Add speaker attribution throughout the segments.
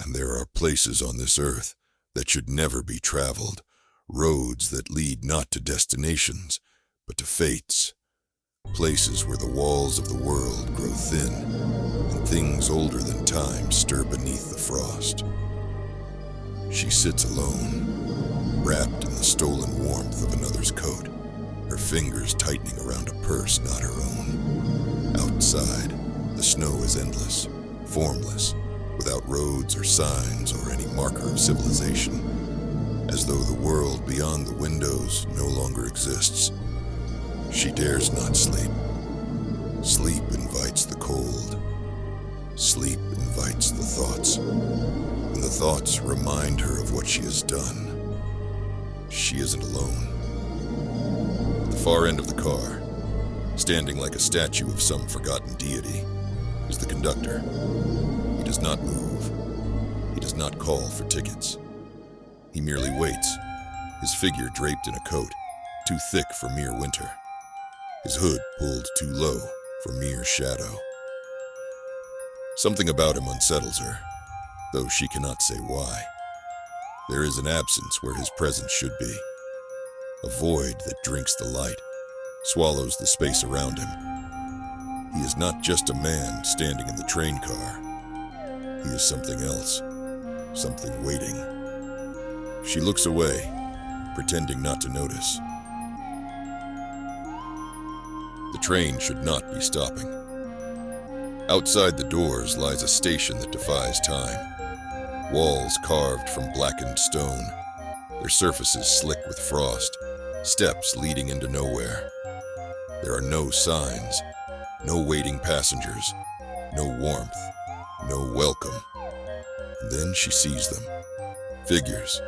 Speaker 1: And there are places on this earth that should never be traveled, roads that lead not to destinations, but to fates. Places where the walls of the world grow thin, and things older than time stir beneath the frost. She sits alone, wrapped in the stolen warmth of another's coat, her fingers tightening around a purse not her own. Outside, the snow is endless, formless, without roads or signs or any marker of civilization, as though the world beyond the windows no longer exists. She dares not sleep. Sleep invites the cold. Sleep invites the thoughts. And the thoughts remind her of what she has done. She isn't alone. At the far end of the car, standing like a statue of some forgotten deity, is the conductor. He does not move. He does not call for tickets. He merely waits, his figure draped in a coat, too thick for mere winter. His hood pulled too low for mere shadow. Something about him unsettles her, though she cannot say why. There is an absence where his presence should be. A void that drinks the light, swallows the space around him. He is not just a man standing in the train car. He is something else, something waiting. She looks away, pretending not to notice. The train should not be stopping. Outside the doors lies a station that defies time. Walls carved from blackened stone, their surfaces slick with frost, steps leading into nowhere. There are no signs, no waiting passengers, no warmth, no welcome. And then she sees them. Figures,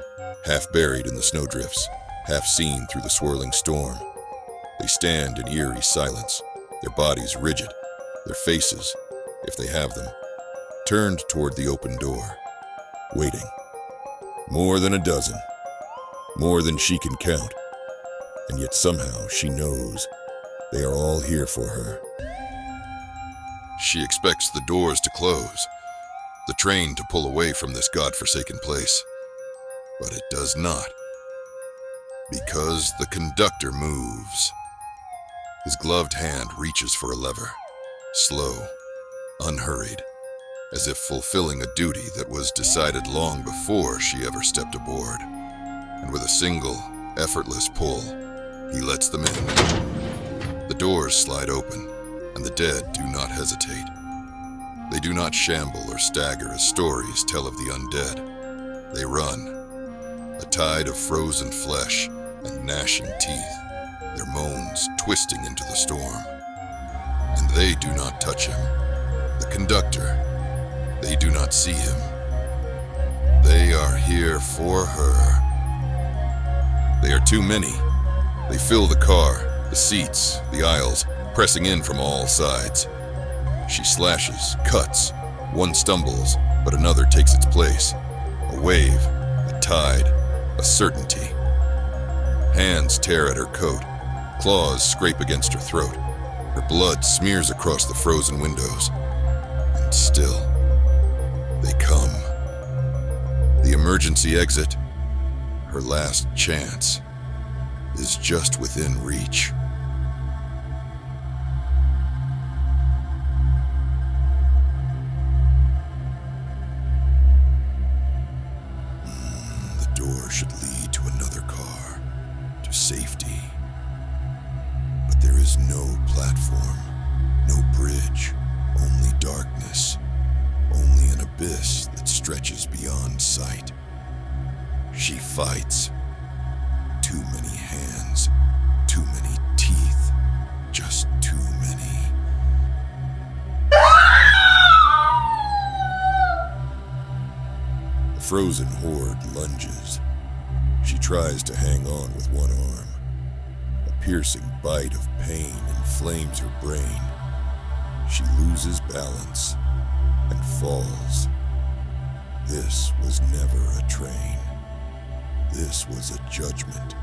Speaker 1: half buried in the snowdrifts, half seen through the swirling storm. They stand in eerie silence, their bodies rigid, their faces, if they have them, turned toward the open door, waiting. More than a dozen, more than she can count, and yet somehow she knows they are all here for her. She expects the doors to close, the train to pull away from this godforsaken place, but it does not, because the conductor moves. His gloved hand reaches for a lever, slow, unhurried, as if fulfilling a duty that was decided long before she ever stepped aboard. And with a single, effortless pull, he lets them in. The doors slide open, and the dead do not hesitate. They do not shamble or stagger as stories tell of the undead. They run, a tide of frozen flesh and gnashing teeth, their moans twisting into the storm. And they do not touch him. The conductor, they do not see him. They are here for her. They are too many. They fill the car, the seats, the aisles, pressing in from all sides. She slashes, cuts. One stumbles, but another takes its place. A wave, a tide, a certainty. Hands tear at her coat. Claws scrape against her throat. Her blood smears across the frozen windows. And still, they come. The emergency exit, her last chance, is just within reach. The door should lead to another car, to safety. But there is no platform, no bridge, only darkness, only an abyss that stretches beyond sight. She fights. Too many hands, too many teeth, just too many. The frozen horde lunges. She tries to hang on with one arm. A piercing bite of pain inflames her brain. She loses balance and falls. This was never a train. This was a judgment.